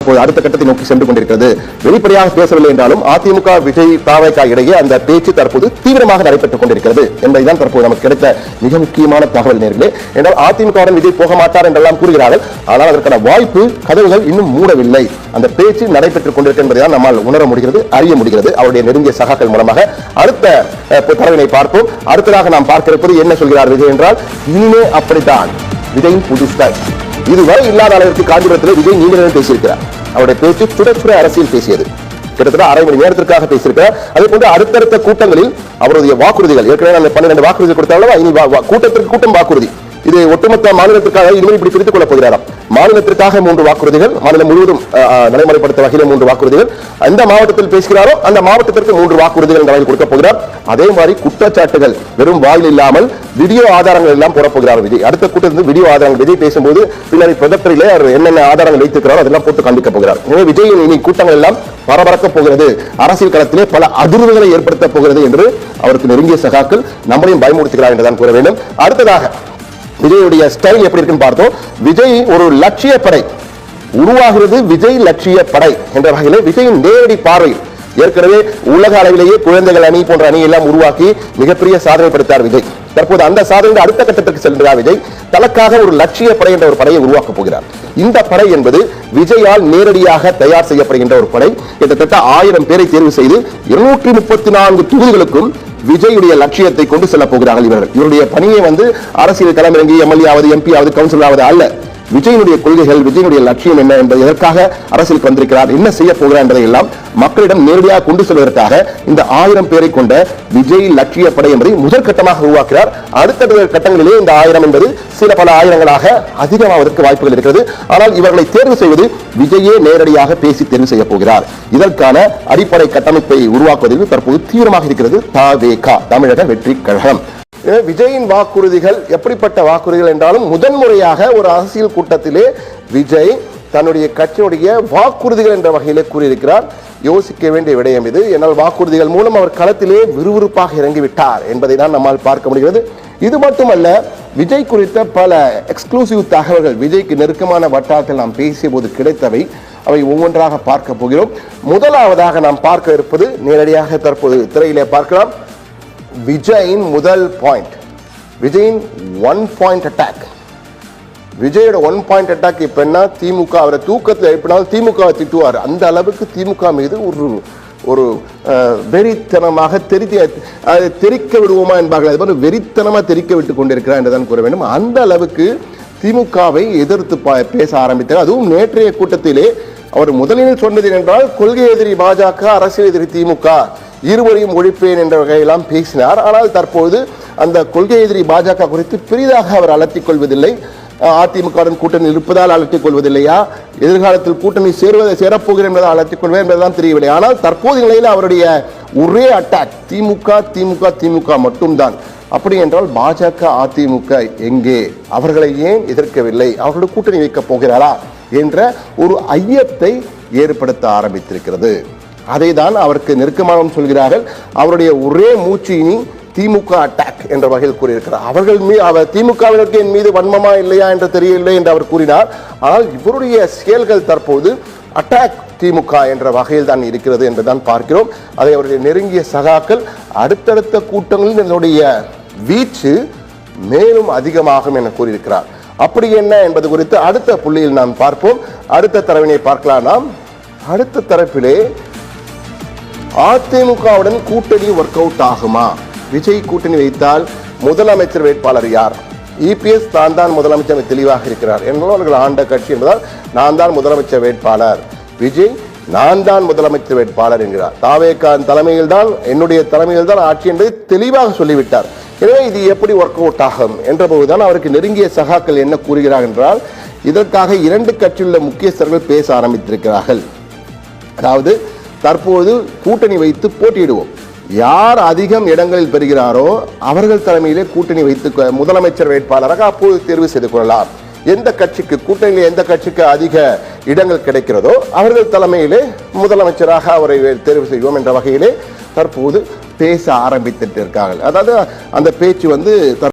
அடுத்த கட்டத்தை நோக்கி சென்று கொண்டிருக்கிறது. வெளிப்படையாக பேசவில்லை என்றாலும் அதிமுக விஜய் தாவேகா இடையே அந்த பேச்சு தற்போது தீவிரமாக நடைபெற்றுக் கொண்டிருக்கிறது என்பதுதான் தற்போது நமக்கு கிடைத்த மிக முக்கியமான தகவல் நேர்களே. என்றால் அதிமுகவுடன் விஜய் போக மாட்டார் என்றெல்லாம் கூறுகிறார்கள். ஆனால் அதற்கான வாய்ப்பு கதவுகள் இன்னும் மூடவில்லை. அந்த பேச்சு நடைபெற்றுக் கொண்டிருக்கிறது என்பதைதான் நம்மால் உணர முடிகிறது, அறிய முடிகிறது அவருடைய நெருங்கிய சகாக்கள் மூலமாக. அடுத்த தரவினை பார்ப்போம். அடுத்ததாக நாம் பார்க்க இருப்பது என்ன சொல்கிறார் விஜய் என்றால், இனிமே அப்படித்தான் விஜயின் புது ஸ்டைல். இதுவரை இல்லாத அளவிற்கு காஞ்சிபுரத்தில் விஜய் நீண்ட நேரம் பேசியிருக்கிறார். அவருடைய பேச்சு சுடச்சுட அரசியல் பேசியது. கிட்டத்தட்ட அரை மணி நேரத்திற்காக பேசியிருக்கிறார். அதே போன்று அடுத்தடுத்த கூட்டங்களில் அவருடைய வாக்குறுதிகள், ஏற்கனவே 12 வாக்குறுதி கொடுத்தாலும் இனி கூட்டத்திற்கு கூட்டம் வாக்குறுதி, இது ஒட்டுமொத்த மாநிலத்திற்காக இனிமேல் இப்படி பிரித்துக் கொள்ளப் போகிறாராம். மாநிலத்திற்காக 3 வாக்குறுதிகள், மாநிலம் முழுவதும் நடைமுறைப்படுத்த வகையில் 3 வாக்குறுதிகள், எந்த மாவட்டத்தில் பேசுகிறாரோ அந்த மாவட்டத்திற்கு 3 வாக்குறுதிகள் என்ற வகையில் கொடுக்கப் போகிறார். அதே மாதிரி குற்றச்சாட்டுகள் வெறும் வாயில் இல்லாமல் வீடியோ ஆதாரங்கள் எல்லாம் போடப் போகிறார் விஜய். அடுத்த கூட்டத்தில் வீடியோ ஆதாரங்கள் விஜய் பேசும்போது பின்னாடி ப்ரொஜெக்டரிலே அவர் என்னென்ன ஆதாரங்கள் வைத்திருக்கிறாரோ அதெல்லாம் போட்டு காண்பிக்க போகிறார். எனவே விஜயின் இனி கூட்டங்கள் எல்லாம் பரபரக்க போகிறது, அரசியல் களத்திலே பல அதிர்வுகளை ஏற்படுத்த போகிறது என்று அவருக்கு நெருங்கிய சகாக்கள் நம்மளையும் பயமுறுத்துகிறார் என்றுதான் கூற வேண்டும். அடுத்ததாக விஜயுடைய ஸ்டைல் எப்படி இருக்குன்னு பார்த்தோம். விஜய் ஒரு லட்சிய படை உருவாகிறது, விஜய் லட்சிய படை என்ற வகையிலே விஜயின் நேரடி பார்வையில் ஏற்கனவே உலக அளவிலேயே குழந்தைகள் அணி போன்ற அணி எல்லாம் உருவாக்கி மிகப்பெரிய சாதனை படுத்தார் விஜய். தற்போது அந்த சாதனை அடுத்த கட்டத்திற்கு செல்கிறார் விஜய். தனக்காக ஒரு லட்சிய படை என்ற ஒரு படையை உருவாக்க போகிறார். இந்த படை என்பது விஜயால் நேரடியாக தயார் செய்யப்படுகின்ற ஒரு படை. கிட்டத்தட்ட 1000 பேரை தேர்வு செய்து 234 தொகுதிகளுக்கும் விஜயுடைய லட்சியத்தை கொண்டு செல்ல போகிறார்கள் இவர்கள். இவருடைய பணியை அரசியல் களமிறங்கி எம்எல்ஏ ஆவது, எம்பி ஆவது, கவுன்சிலர் ஆவது அல்ல. விஜயனுடைய கொள்கைகள், விஜயனுடைய லட்சியம் என்ன என்பது, எதற்காக அரசியலுக்கு வந்திருக்கிறார், என்ன செய்ய போகிறார் என்பதை எல்லாம் மக்களிடம் நேரடியாக கொண்டு செல்வதற்காக இந்த 1000 பேரை கொண்ட விஜய் லட்சிய படை என்பதை முதற்கட்டமாக உருவாக்குகிறார். அடுத்த கட்டங்களிலே இந்த 1000 என்பது சில பல ஆயிரங்களாக அதிகமாவதற்கு வாய்ப்புகள் இருக்கிறது. ஆனால் இவர்களை தேர்வு செய்வது விஜயே நேரடியாக பேசி தேர்வு செய்ய போகிறார். இதற்கான அடிப்படை கட்டமைப்பை உருவாக்குவதில் தற்போது தீவிரமாக இருக்கிறது தாவேகா, தமிழக வெற்றி கழகம். விஜயின் வாக்குறுதிகள் எப்படிப்பட்ட வாக்குறுதிகள் என்றாலும் முதன்முறையாக ஒரு அரசியல் கூட்டத்திலே விஜய் தன்னுடைய கட்சியுடைய வாக்குறுதிகள் என்ற வகையிலே கூறியிருக்கிறார். யோசிக்க வேண்டிய விடயம் இது. என்னால் வாக்குறுதிகள் மூலம் அவர் களத்திலே விறுவிறுப்பாக இறங்கிவிட்டார் என்பதை தான் நம்மால் பார்க்க முடிகிறது. இது மட்டுமல்ல, விஜய் குறித்த பல எக்ஸ்க்ளூசிவ் தகவல்கள் விஜய்க்கு நெருக்கமான வட்டாரத்தில் நாம் பேசிய போது கிடைத்தவை. அவை ஒவ்வொன்றாக பார்க்க போகிறோம். முதலாவதாக நாம் பார்க்க இருப்பது, நேரடியாக தற்போது திரையிலே பார்க்கலாம், விஜயின் முதல் பாயிண்ட், விஜயின் 1 பாயிண்ட் அட்டாக். விஜயோட 1 பாயிண்ட் அட்டாக் இப்ப என்ன, திமுக அவரை தூக்கத்தில் எழுப்பினாலும் திமுக திட்டுவார். அந்த அளவுக்கு திமுக மீது ஒரு வெறித்தனமாக தெரிக்க விடுவோமா என்பார்கள், அது மாதிரி வெறித்தனமாக தெரிக்க விட்டு கொண்டிருக்கிறார் என்றுதான் கூற வேண்டும். அந்த அளவுக்கு திமுகவை எதிர்த்து பேச ஆரம்பித்தார். அதுவும் நேற்றைய கூட்டத்திலே அவர் முதலில் சொன்னது என்றால், கொள்கை எதிரி பாஜக, அரசியல் எதிரி திமுக, இருவரையும் ஒழிப்பேன் என்ற வகையெல்லாம் பேசினார். ஆனால் தற்போது அந்த கொள்கை எதிரி பாஜக குறித்து பெரிதாக அவர் அலட்டிக் கொள்வதில்லை. அதிமுகவுடன் கூட்டணி இருப்பதால் அலட்டிக் கொள்வதில்லையா, எதிர்காலத்தில் கூட்டணி சேரப்போகிறேன் என்பதால் அலட்டிக் கொள்வேன் என்பதுதான் தெரியவில்லை. ஆனால் தற்போது நிலையில் அவருடைய ஒரே அட்டாக் திமுக திமுக திமுக மட்டும்தான். அப்படி என்றால் பாஜக அதிமுக எங்கே, அவர்களை ஏன் எதிர்க்கவில்லை, அவர்களுடைய கூட்டணி வைக்கப் போகிறாரா என்ற ஒரு ஐயத்தை ஏற்படுத்த ஆரம்பித்திருக்கிறது. அதை தான் அவருக்கு நெருக்கமாக சொல்கிறார்கள். அவருடைய ஒரே மூச்சு இனி திமுக அட்டாக் என்ற வகையில் கூறியிருக்கிறார். அவர்கள் திமுகவினருக்கு என் மீது வன்மமா இல்லையா என்று தெரியவில்லை என்று அவர் கூறினார். ஆனால் இவருடைய செயல்கள் தற்போது அட்டாக் திமுக என்ற வகையில் தான் இருக்கிறது என்றுதான் பார்க்கிறோம். அதை அவருடைய நெருங்கிய சகாக்கள் அடுத்தடுத்த கூட்டங்களில் என்னுடைய வீச்சு மேலும் அதிகமாகும் என கூறியிருக்கிறார். அப்படி என்ன என்பது குறித்து அடுத்த புள்ளியில் நாம் பார்ப்போம். அடுத்த தரவினை பார்க்கலாம். நாம் அடுத்த தரப்பிலே அதிமுகவுடன் கூட்டணி ஒர்க் அவுட் ஆகுமா, விஜய் கூட்டணி வைத்தால் முதலமைச்சர் வேட்பாளர் யார், இபிஎஸ் நான் தான் முதலமைச்சர் தெளிவாக இருக்கிறார் என்றால் அவர்கள் ஆண்ட கட்சி என்பதால் நான் தான் முதலமைச்சர் வேட்பாளர், விஜய் நான் தான் முதலமைச்சர் வேட்பாளர் என்கிறார். தாவேகா தலைமையில் தான், என்னுடைய தலைமையில் தான் ஆட்சி என்பதை தெளிவாக சொல்லிவிட்டார். எனவே இது எப்படி ஒர்க் அவுட் ஆகும் என்ற போதுதான் அவருக்கு நெருங்கிய சகாக்கள் என்ன கூறுகிறார் என்றால், இதற்காக 2 கட்சியுள்ள முக்கியஸ்தர்கள் பேச ஆரம்பித்திருக்கிறார்கள். அதாவது தற்போது கூட்டணி வைத்து போட்டியிடுவோம், யார் அதிகம் இடங்களில் பெறுகிறாரோ அவர்கள் தலைமையிலே கூட்டணி வைத்து முதலமைச்சர் வேட்பாளராக அப்போது தேர்வு செய்து கொள்ளலாம். எந்த கட்சிக்கு கூட்டணியில் எந்த கட்சிக்கு அதிக இடங்கள் கிடைக்கிறதோ அவர்கள் தலைமையிலே முதலமைச்சராக அவரை தேர்வு செய்வோம் என்ற வகையிலே தற்போது பேச ஆரம்பித்திருக்கார்கள். அதாவது அந்த பேச்சு